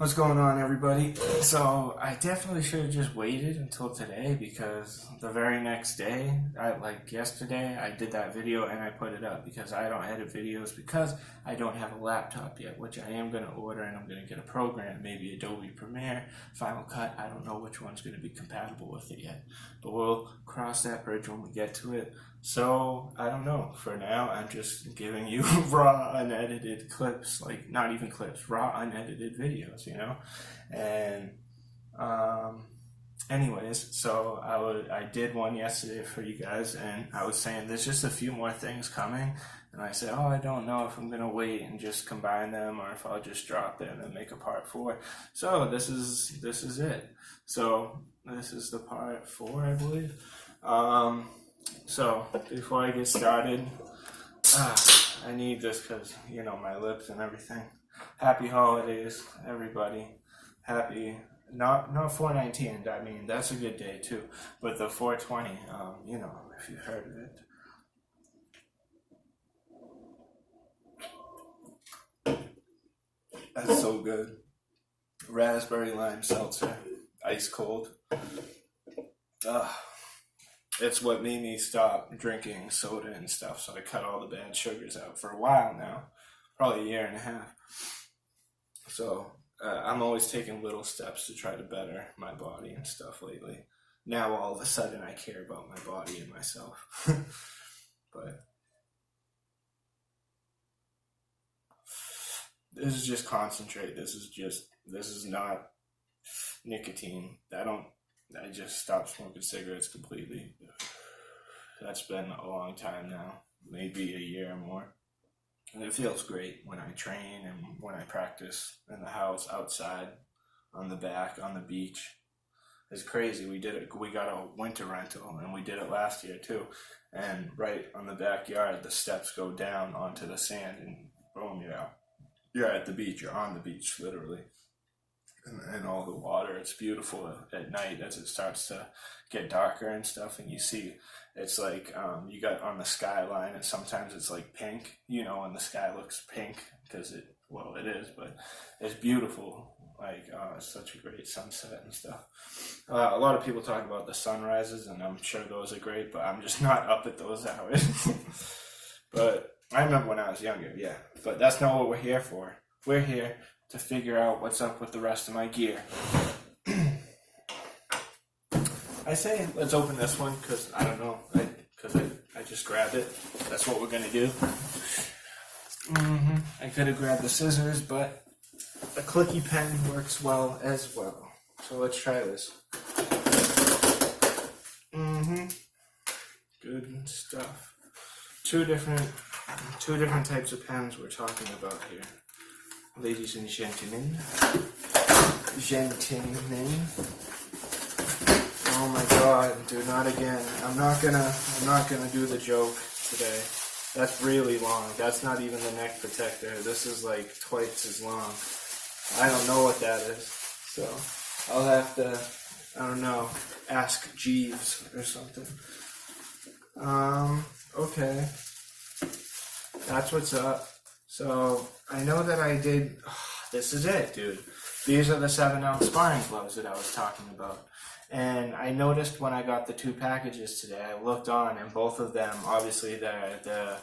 What's going on, everybody? So I definitely should have just waited until today because the very next day, like yesterday, I did that video and I put it up because I don't edit videos because I don't have a laptop yet, which I am going to order, and I'm going to get a program, maybe Adobe Premiere, Final Cut. I don't know which one's going to be compatible with it yet, but we'll cross that bridge when we get to it. So I don't know. For now, I'm just giving you raw, unedited clips, like not even clips, raw, unedited videos, And anyways, so I did one yesterday for you guys, and I was saying there's just a few more things coming, and I said, I don't know if I'm gonna wait and just combine them or if I'll just drop them and make a part 4. So this is it. So this is the part 4, I believe. So before I get started, I need this because, my lips and everything. Happy holidays, everybody. Happy, not 419, I mean, that's a good day too, but the 420, if you've heard of it. That's so good. Raspberry lime seltzer, ice cold. It's what made me stop drinking soda and stuff, so I cut all the bad sugars out for a while now, probably a year and a half. So I'm always taking little steps to try to better my body and stuff lately. Now all of a sudden I care about my body and myself. But this is just concentrate. This is not nicotine. I just stopped smoking cigarettes completely. That's been a long time now, maybe a year or more. And it feels great when I train and when I practice in the house, outside, on the back, on the beach. It's crazy. We got a winter rental, and we did it last year too. And right on the backyard, the steps go down onto the sand, and boom, you're at the beach. You're on the beach, literally. And all the water, it's beautiful at night as it starts to get darker and stuff, and you see it's like you got on the skyline, and sometimes it's like pink, and the sky looks pink because it is, but it's beautiful. Like it's such a great sunset and stuff. A lot of people talk about the sunrises, and I'm sure those are great, but I'm just not up at those hours. But I remember when I was younger, yeah, but that's not what we're here for. We're here to figure out what's up with the rest of my gear. I say let's open this one because I don't know, because I just grabbed it. That's what we're gonna do. I could have grabbed the scissors, but a clicky pen works well as well. So let's try this. Good stuff. Two different types of pens we're talking about here. Ladies and gentlemen. Oh my god, dude, not again. I'm not gonna do the joke today. That's really long. That's not even the neck protector. This is like twice as long. I don't know what that is. So I'll have to, ask Jeeves or something. Okay. That's what's up. So, I know that I did, this is it, dude. These are the 7-ounce sparring gloves that I was talking about. And I noticed when I got the 2 packages today, I looked on, and both of them, obviously the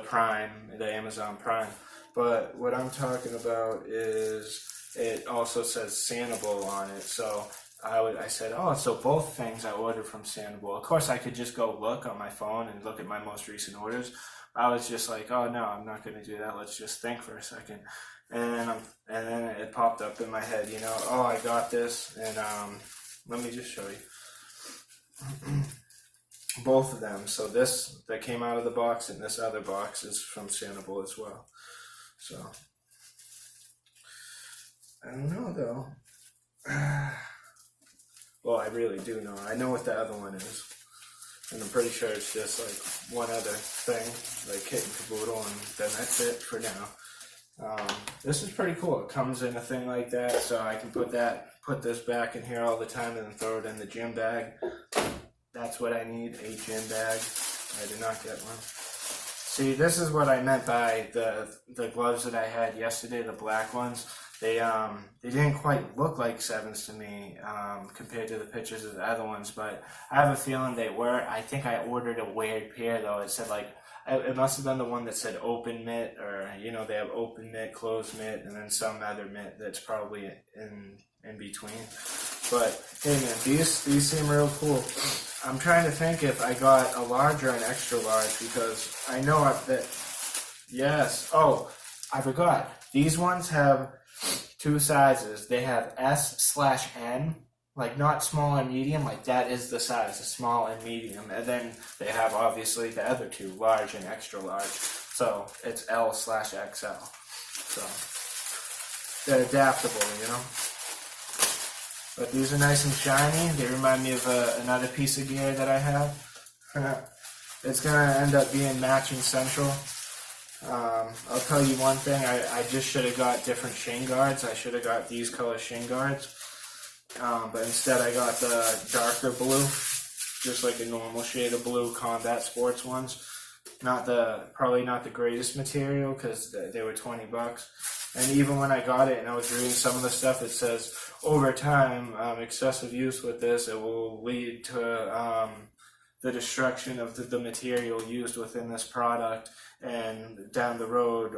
Prime, the Amazon Prime. But what I'm talking about is, it also says Sanabul on it. So I said, so both things I ordered from Sanabul. Of course, I could just go look on my phone and look at my most recent orders. I was just like, no, I'm not going to do that. Let's just think for a second. And then it popped up in my head, I got this. And let me just show you. Both of them. So this that came out of the box and this other box is from Sanabul as well. So, I don't know though. Well, I really do know. I know what the other one is. And I'm pretty sure it's just like one other thing, like kit and caboodle, and then that's it for now. This is pretty cool. It comes in a thing like that, so I can put this back in here all the time and then throw it in the gym bag. That's what I need, a gym bag. I did not get one. See, this is what I meant by the gloves that I had yesterday, the black ones. they didn't quite look like sevens to me compared to the pictures of the other ones, but I have a feeling they were. I think I ordered a weird pair though. It said like, it must have been the one that said open mitt, or they have open mitt, closed mitt, and then some other mitt that's probably in between. But hey man, these seem real cool. I'm trying to think if I got a large or an extra large, because I know that, yes. Oh, I forgot. These ones have two sizes. They have S/N, like not small and medium, like that is the size, the small and medium. And then they have obviously the other two, large and extra large. So it's L/XL. So they're adaptable. But these are nice and shiny. They remind me of another piece of gear that I have. It's going to end up being matching central. I'll tell you one thing, I just should have got different shin guards. I should have got these color shin guards. But instead I got the darker blue, just like a normal shade of blue combat sports ones. Probably not the greatest material, because they were $20. And even when I got it and I was reading some of the stuff, it says over time, excessive use with this, it will lead to the destruction of the material used within this product, and down the road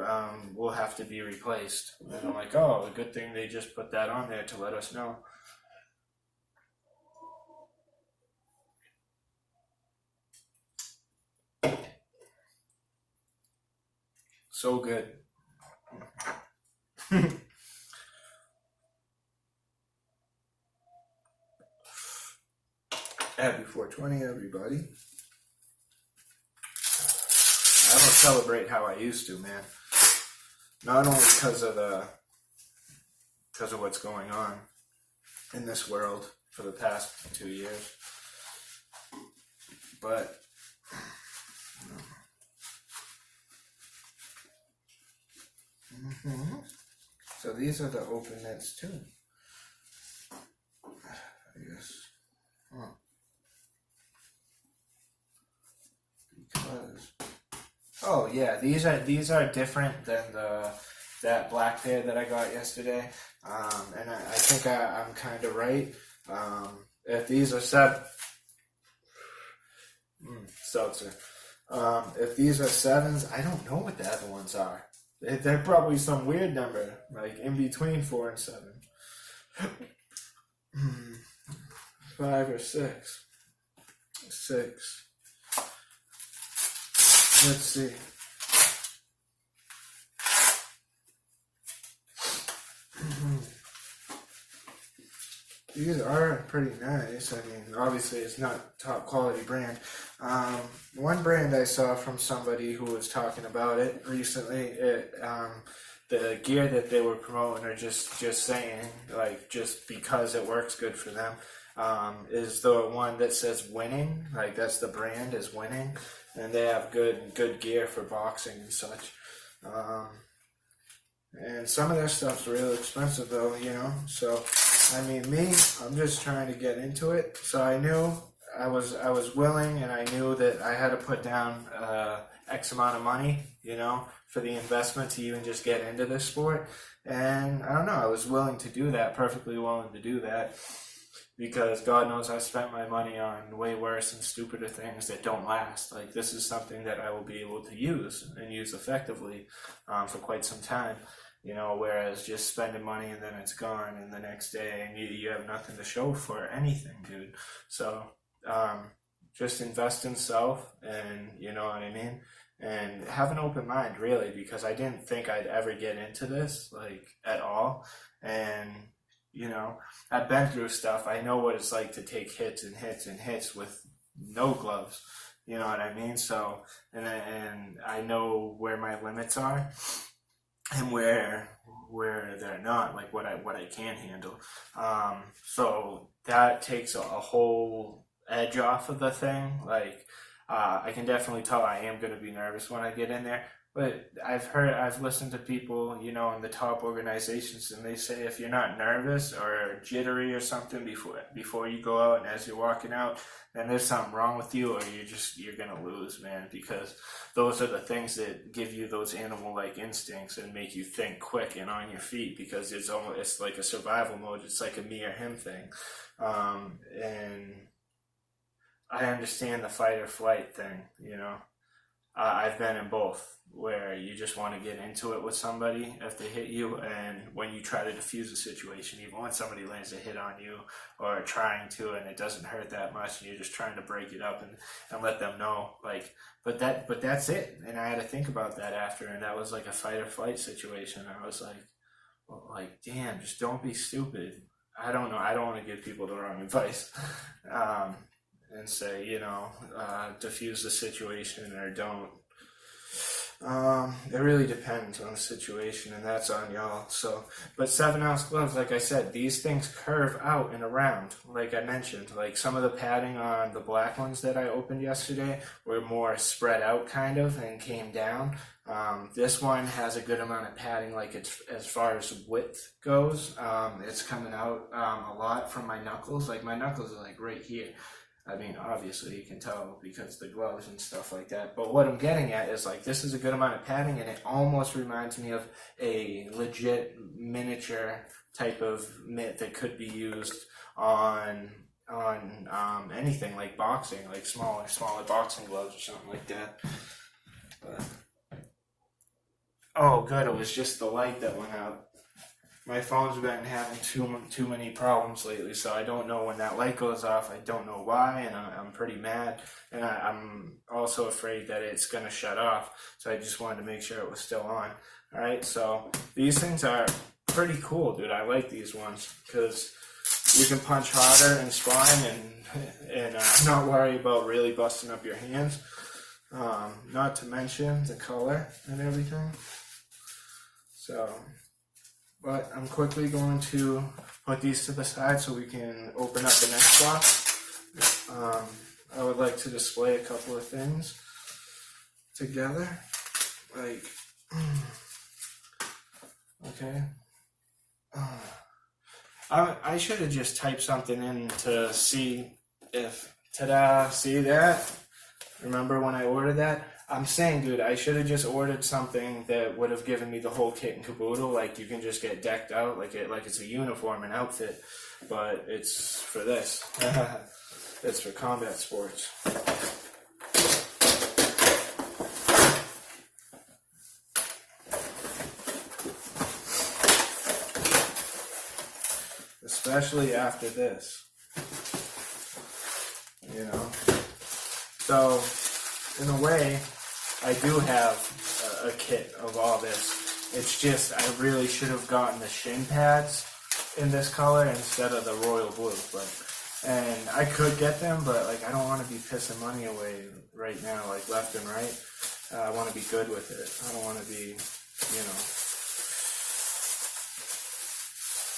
will have to be replaced. And I'm like, oh, a good thing they just put that on there to let us know. So good. Happy 420, everybody. I don't celebrate how I used to, man. Not only because of what's going on in this world for the past 2 years, but so these are the open nets too, I guess. Huh. Because, oh yeah, these are different than that black pair that I got yesterday, and I think I'm kind of right. If these are seltzer, if these are sevens, I don't know what the other ones are. They're probably some weird number, like in between 4 and 7. 5 or 6. 6. Let's see. These are pretty nice. I mean, obviously it's not top quality brand. One brand I saw from somebody who was talking about it recently, the gear that they were promoting, or just saying, like, just because it works good for them, is the one that says Winning. Like, that's the brand, is Winning. And they have good gear for boxing and such. And some of their stuff's real expensive though, So, I mean, I'm just trying to get into it. So I knew I was willing, and I knew that I had to put down X amount of money, for the investment to even just get into this sport. And I don't know, I was willing to do that, perfectly willing to do that, because God knows I spent my money on way worse and stupider things that don't last. Like, this is something that I will be able to use and use effectively for quite some time. Whereas just spending money and then it's gone, and the next day and you have nothing to show for anything, dude. So, just invest in self, and you know what I mean? And have an open mind, really, because I didn't think I'd ever get into this, like, at all. And, I've been through stuff. I know what it's like to take hits and hits and hits with no gloves. You know what I mean? So, and I know where my limits are, and where they're not, like what I can handle. So that takes a whole edge off of the thing. Like, I can definitely tell I am going to be nervous when I get in there, But I've listened to people, you know, in the top organizations, and they say if you're not nervous or jittery or something before you go out and as you're walking out, then there's something wrong with you, or you're gonna lose, man. Because those are the things that give you those animal-like instincts and make you think quick and on your feet. Because it's like a survival mode. It's like a me or him thing, and I understand the fight or flight thing, you know. I've been in both, where you just want to get into it with somebody if they hit you, and when you try to defuse a situation, even when somebody lands a hit on you or trying to, and it doesn't hurt that much, and you're just trying to break it up and let them know, like, but that's it. And I had to think about that after, and that was like a fight or flight situation. I was like, well, like, damn, just don't be stupid. I don't know. I don't want to give people the wrong advice. And say, you know, diffuse the situation or don't. It really depends on the situation, and that's on y'all. So, but 7-ounce gloves, like I said, these things curve out and around, like I mentioned. Like some of the padding on the black ones that I opened yesterday were more spread out kind of and came down. This one has a good amount of padding, like it's as far as width goes. It's coming out a lot from my knuckles. Like my knuckles are like right here. I mean, obviously you can tell because the gloves and stuff like that. But what I'm getting at is like this is a good amount of padding, and it almost reminds me of a legit miniature type of mitt that could be used on anything like boxing, like smaller boxing gloves or something like that. But oh, good, it was just the light that went out. My phone's been having too many problems lately, so I don't know when that light goes off. I don't know why, and I'm pretty mad. And I'm also afraid that it's going to shut off, so I just wanted to make sure it was still on. All right, so these things are pretty cool, dude. I like these ones because you can punch harder and spine and not worry about really busting up your hands. Not to mention the color and everything. So... But I'm quickly going to put these to the side so we can open up the next box. I would like to display a couple of things together. Like, okay. I should have just typed something in to see if, ta-da, see that? Remember when I ordered that? I'm saying, dude, I should have just ordered something that would have given me the whole kit and caboodle. Like, you can just get decked out like it's a uniform and outfit. But it's for this. It's for combat sports. Especially after this. You know? So, in a way... I do have a kit of all this. It's just I really should have gotten the shin pads in this color instead of the royal blue. And I could get them, but like I don't want to be pissing money away right now, like left and right. I want to be good with it. I don't want to be, you know,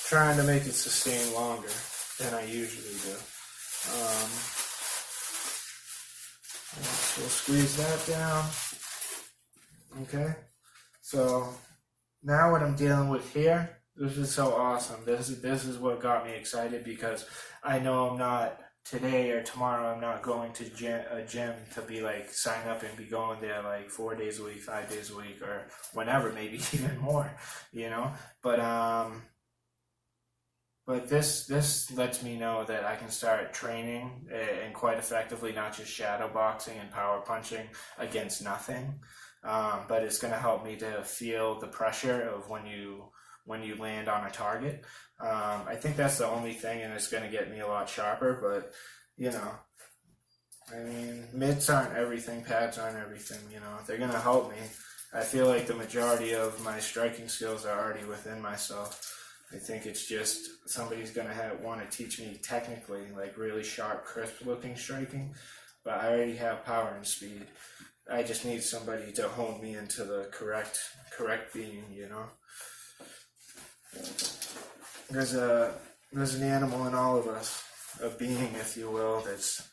trying to make it sustain longer than I usually do. So we'll squeeze that down. Okay, so now what I'm dealing with here, this is so awesome. This is what got me excited because I know I'm not today or tomorrow. I'm not going to a gym to be like sign up and be going there like 4 days a week, 5 days a week, or whenever, maybe even more. You know, But this lets me know that I can start training and quite effectively, not just shadow boxing and power punching against nothing, but it's going to help me to feel the pressure of when you land on a target. I think that's the only thing, and it's going to get me a lot sharper. But you know, I mean, mitts aren't everything, pads aren't everything. You know, they're going to help me. I feel like the majority of my striking skills are already within myself. I think it's just somebody's going to want to teach me technically, like really sharp, crisp-looking striking, but I already have power and speed. I just need somebody to hone me into the correct being, you know? There's an animal in all of us, a being, if you will, that's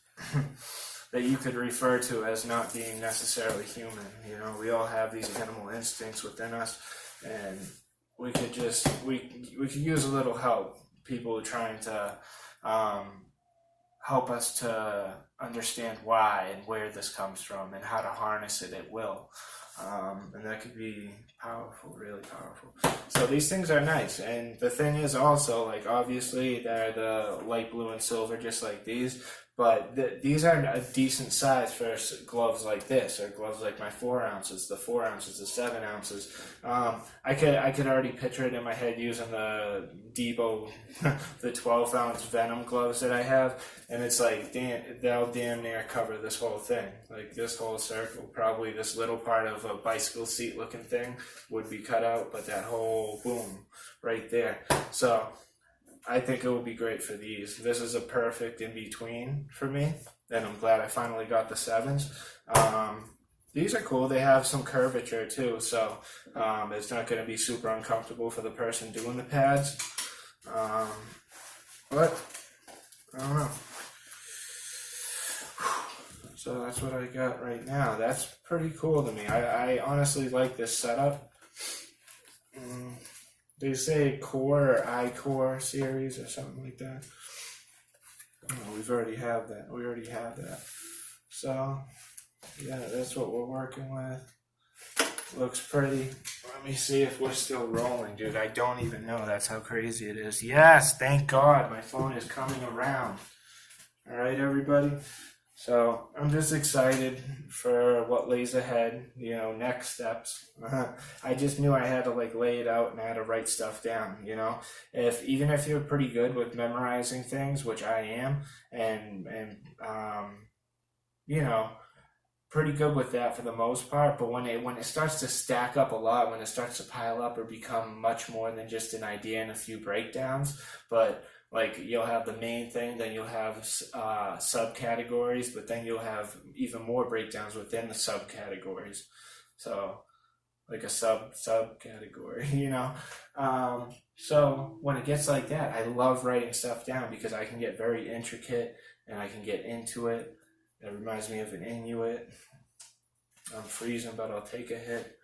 that you could refer to as not being necessarily human. You know, we all have these animal instincts within us, and we could just we could use a little help. People trying to help us to understand why and where this comes from and how to harness it at will. And that could be powerful, really powerful. So these things are nice. And the thing is also, like, obviously they're the light blue and silver just like these, but these are a decent size for gloves like this, or gloves like my 4 ounces, the 4 ounces, the 7 ounces. I could already picture it in my head using the Debo, the 12 ounce Venom gloves that I have, and it's like, they'll damn near cover this whole thing. Like this whole circle, probably this little part of a bicycle seat looking thing would be cut out, but that whole boom right there. So I think it will be great for these. This is a perfect in-between for me, and I'm glad I finally got the 7s. These are cool. They have some curvature too, so it's not going to be super uncomfortable for the person doing the pads. But, I don't know. So that's what I got right now. That's pretty cool to me. I honestly like this setup. They say Core or iCore series or something like that. Oh, we already have that. So, yeah, that's what we're working with. Looks pretty. Let me see if we're still rolling, dude. I don't even know. That's how crazy it is. Yes, thank God. My phone is coming around. All right, everybody. So I'm just excited for what lays ahead, you know, next steps. I just knew I had to like lay it out and I had to write stuff down, you know. Even if you're pretty good with memorizing things, which I am, and you know, pretty good with that for the most part, but when it starts to stack up a lot, when it starts to pile up or become much more than just an idea and a few breakdowns, but like you'll have the main thing, then you'll have subcategories, but then you'll have even more breakdowns within the subcategories. So like a subcategory, you know. So when it gets like that, I love writing stuff down because I can get very intricate and I can get into it. It reminds me of an Inuit. I'm freezing, but I'll take a hit.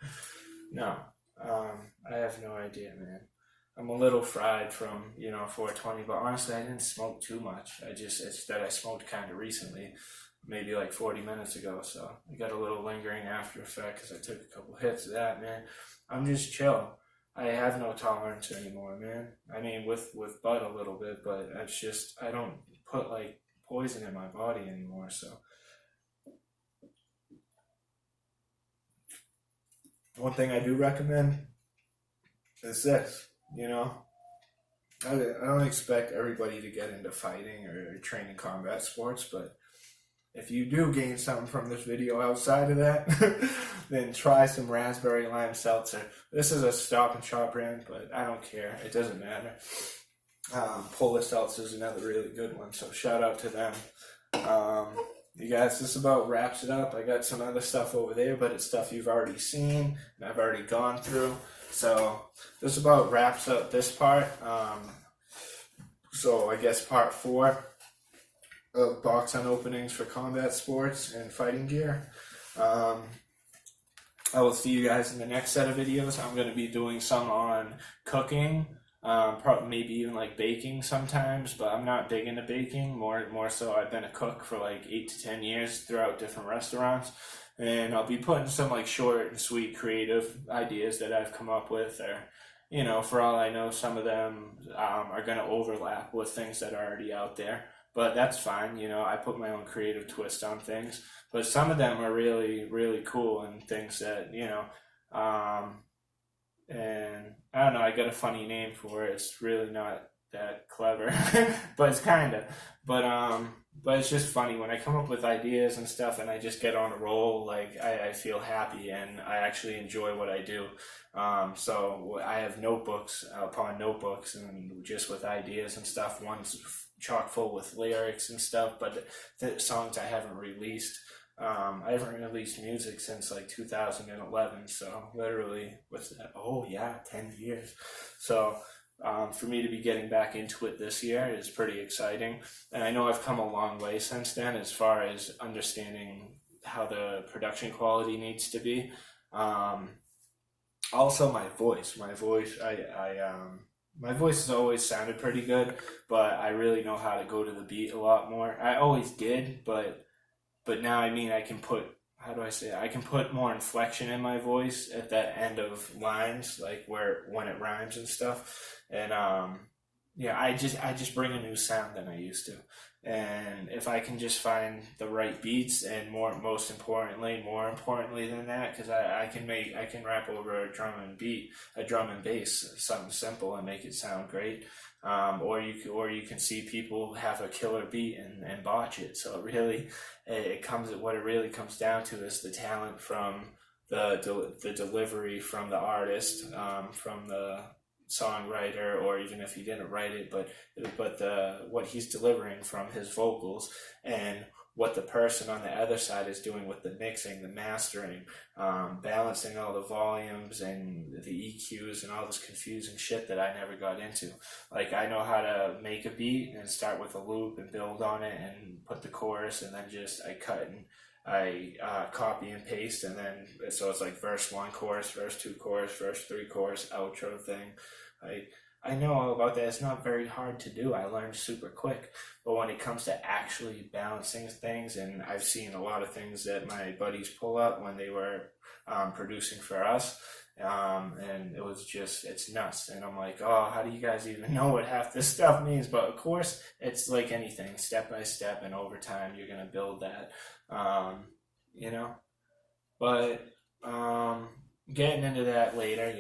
No, I have no idea, man. I'm a little fried from, 420, but honestly, I didn't smoke too much. It's that I smoked kind of recently, maybe like 40 minutes ago, so I got a little lingering after effect because I took a couple hits of that, man. I'm just chill. I have no tolerance anymore, man. I mean, with bud a little bit, but it's just, I don't put like poison in my body anymore, so. One thing I do recommend is this. I don't expect everybody to get into fighting or training combat sports, but if you do gain something from this video outside of that, then try some raspberry lime seltzer. This is a Stop and Shop brand, but I don't care. It doesn't matter. Polar Seltzer is another really good one, so shout out to them. You guys, this about wraps it up. I got some other stuff over there, but it's stuff you've already seen and I've already gone through. So this about wraps up this part. So I guess part 4 of box unopenings for combat sports and fighting gear. I will see you guys in the next set of videos. I'm going to be doing some on cooking, probably maybe even like baking sometimes, but I'm not big into baking. More so I've been a cook for like 8 to 10 years throughout different restaurants. And I'll be putting some like short and sweet creative ideas that I've come up with, or, for all I know, some of them are going to overlap with things that are already out there. But that's fine, I put my own creative twist on things. But some of them are really, really cool and things that, and I don't know, I got a funny name for it. It's really not that clever, but it's kind of. But it's just funny when I come up with ideas and stuff and I just get on a roll, like I feel happy and I actually enjoy what I do. So I have notebooks upon notebooks and just with ideas and stuff. One's chock full with lyrics and stuff, but the songs I haven't released. I haven't released music since like 2011, so literally, what's that? Oh yeah, 10 years. So for me to be getting back into it this year is pretty exciting. And I know I've come a long way since then as far as understanding how the production quality needs to be. Um, Also, my voice has always sounded pretty good, but I really know how to go to the beat a lot more. I always did, but now, I mean, I can put, how do I say it? I can put more inflection in my voice at that end of lines, like where when it rhymes and stuff. And yeah, I just bring a new sound than I used to. And if I can just find the right beats, and more importantly than that, because I can rap over a drum and bass, something simple, and make it sound great. Or you can see people have a killer beat and botch it. So what it really comes down to is the talent from the delivery from the artist, from the songwriter, or even if he didn't write it, but the what he's delivering from his vocals, and what the person on the other side is doing with the mixing, the mastering, balancing all the volumes and the EQs and all this confusing shit that I never got into. Like, I know how to make a beat and start with a loop and build on it and put the chorus, and then I cut and I copy and paste, and then so it's like verse 1, chorus, verse 2, chorus, verse 3, chorus, outro thing. I know all about that. It's not very hard to do. I learned super quick. But when it comes to actually balancing things, and I've seen a lot of things that my buddies pull up when they were producing for us, and it's nuts. And I'm like, oh, how do you guys even know what half this stuff means? But of course, it's like anything, step by step, and over time, you're going to build that, you know? But getting into that later,